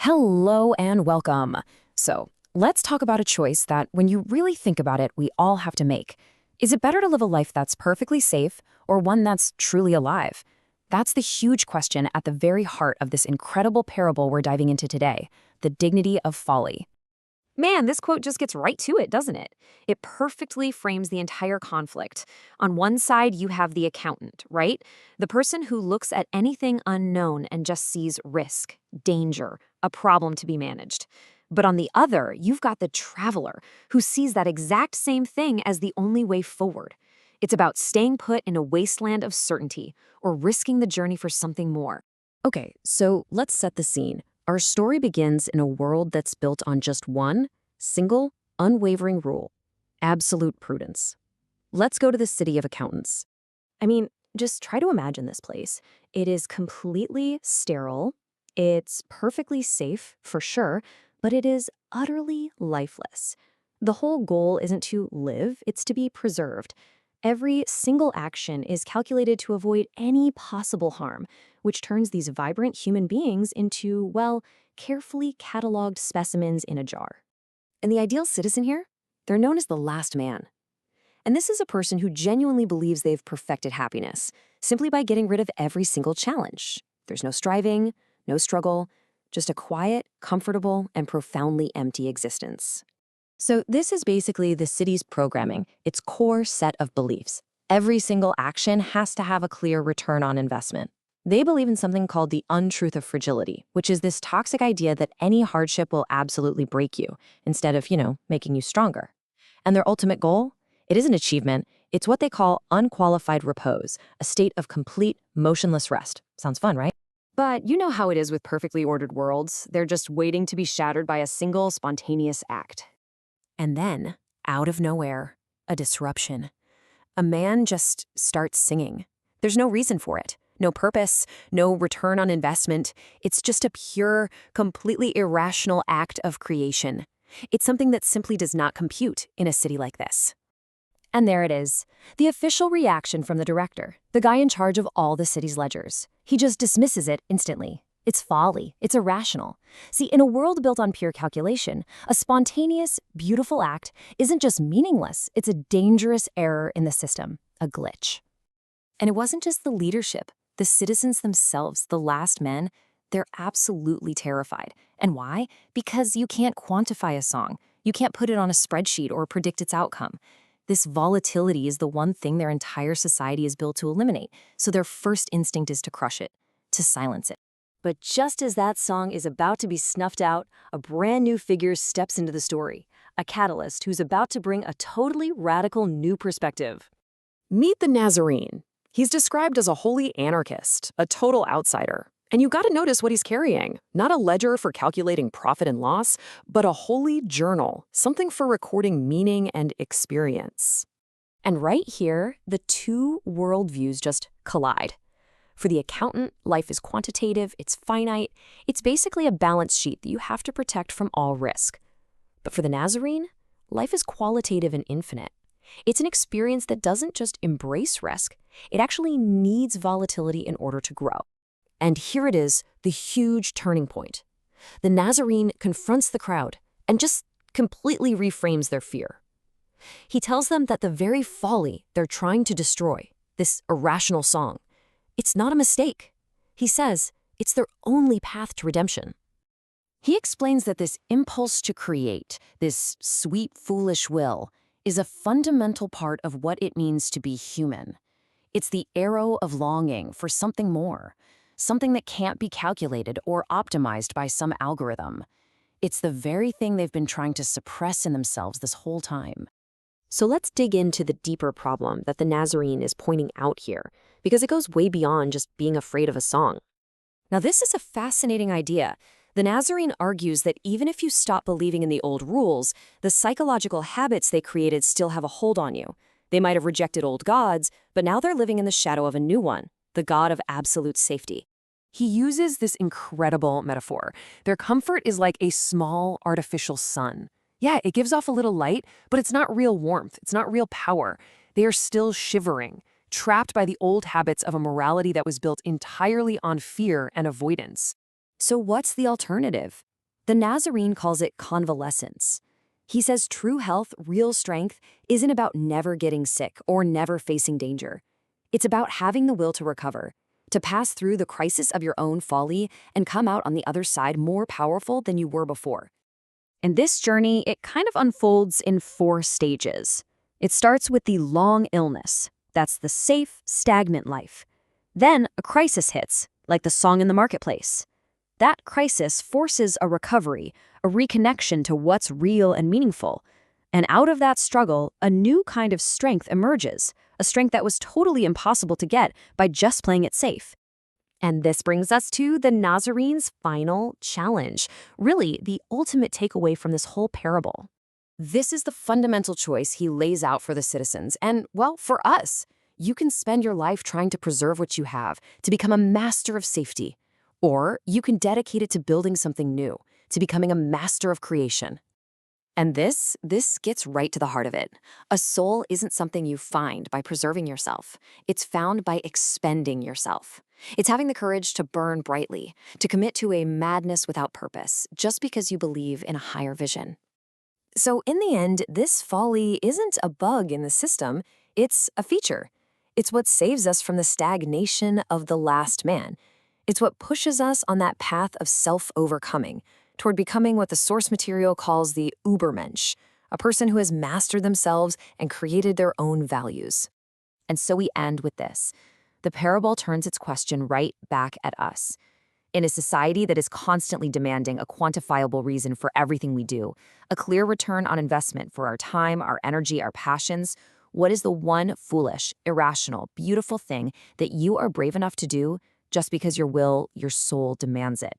Hello and welcome. So, let's talk about a choice that, when you really think about it, we all have to make. Is it better to live a life that's perfectly safe or one that's truly alive? That's the huge question at the very heart of this incredible parable we're diving into today, the dignity of folly. Man, this quote just gets right to it, doesn't it? It perfectly frames the entire conflict. On one side, you have the accountant, right? The person who looks at anything unknown and just sees risk, danger, a problem to be managed. But on the other, you've got the traveler who sees that exact same thing as the only way forward. It's about staying put in a wasteland of certainty or risking the journey for something more. Okay, so let's set the scene. Our story begins in a world that's built on just one, single, unwavering rule: absolute prudence. Let's go to the city of accountants. I mean, just try to imagine this place. It is completely sterile. It's perfectly safe, for sure, but it is utterly lifeless. The whole goal isn't to live, it's to be preserved. Every single action is calculated to avoid any possible harm, which turns these vibrant human beings into, well, carefully cataloged specimens in a jar. And the ideal citizen here? They're known as the last man. And this is a person who genuinely believes they've perfected happiness, simply by getting rid of every single challenge. There's no striving, no struggle, just a quiet, comfortable, and profoundly empty existence. So this is basically the city's programming, its core set of beliefs. Every single action has to have a clear return on investment. They believe in something called the untruth of fragility, which is this toxic idea that any hardship will absolutely break you, instead of, making you stronger. And their ultimate goal? It isn't achievement, it's what they call unqualified repose, a state of complete, motionless rest. Sounds fun, right? But you know how it is with perfectly ordered worlds. They're just waiting to be shattered by a single spontaneous act. And then, out of nowhere, a disruption. A man just starts singing. There's no reason for it. No purpose, no return on investment. It's just a pure, completely irrational act of creation. It's something that simply does not compute in a city like this. And there it is, the official reaction from the director, the guy in charge of all the city's ledgers. He just dismisses it instantly. It's folly. It's irrational. See, in a world built on pure calculation, a spontaneous, beautiful act isn't just meaningless, it's a dangerous error in the system, a glitch. And it wasn't just the leadership. The citizens themselves, the last men, they're absolutely terrified. And why? Because you can't quantify a song. You can't put it on a spreadsheet or predict its outcome. This volatility is the one thing their entire society is built to eliminate, so their first instinct is to crush it, to silence it. But just as that song is about to be snuffed out, a brand new figure steps into the story, a catalyst who's about to bring a totally radical new perspective. Meet the Nazarene. He's described as a holy anarchist, a total outsider. And you gotta notice what he's carrying. Not a ledger for calculating profit and loss, but a holy journal, something for recording meaning and experience. And right here, the two worldviews just collide. For the accountant, life is quantitative, it's finite, it's basically a balance sheet that you have to protect from all risk. But for the Nazarene, life is qualitative and infinite. It's an experience that doesn't just embrace risk, it actually needs volatility in order to grow. And here it is, the huge turning point. The Nazarene confronts the crowd and just completely reframes their fear. He tells them that the very folly they're trying to destroy, this irrational song, it's not a mistake. He says it's their only path to redemption. He explains that this impulse to create, this sweet, foolish will, is a fundamental part of what it means to be human. It's the arrow of longing for something more, something that can't be calculated or optimized by some algorithm. It's the very thing they've been trying to suppress in themselves this whole time. So let's dig into the deeper problem that the Nazarene is pointing out here, because it goes way beyond just being afraid of a song. Now, this is a fascinating idea. The Nazarene argues that even if you stop believing in the old rules, the psychological habits they created still have a hold on you. They might have rejected old gods, but now they're living in the shadow of a new one, the god of absolute safety. He uses this incredible metaphor. Their comfort is like a small artificial sun. Yeah, it gives off a little light, but it's not real warmth. It's not real power. They are still shivering, trapped by the old habits of a morality that was built entirely on fear and avoidance. So what's the alternative? The Nazarene calls it convalescence. He says true health, real strength, isn't about never getting sick or never facing danger. It's about having the will to recover, to pass through the crisis of your own folly and come out on the other side more powerful than you were before. And this journey, it kind of unfolds in 4 stages. It starts with the long illness. That's the safe, stagnant life. Then a crisis hits, like the song in the marketplace. That crisis forces a recovery, a reconnection to what's real and meaningful. And out of that struggle, a new kind of strength emerges, a strength that was totally impossible to get by just playing it safe. And this brings us to the Nazarene's final challenge, really the ultimate takeaway from this whole parable. This is the fundamental choice he lays out for the citizens and, well, for us. You can spend your life trying to preserve what you have, to become a master of safety. Or you can dedicate it to building something new, to becoming a master of creation. And this gets right to the heart of it. A soul isn't something you find by preserving yourself. It's found by expending yourself. It's having the courage to burn brightly, to commit to a madness without purpose, just because you believe in a higher vision. So in the end, this folly isn't a bug in the system, it's a feature. It's what saves us from the stagnation of the last man. It's what pushes us on that path of self-overcoming, toward becoming what the source material calls the Übermensch, a person who has mastered themselves and created their own values. And so we end with this. The parable turns its question right back at us. In a society that is constantly demanding a quantifiable reason for everything we do, a clear return on investment for our time, our energy, our passions, what is the one foolish, irrational, beautiful thing that you are brave enough to do just because your will, your soul demands it?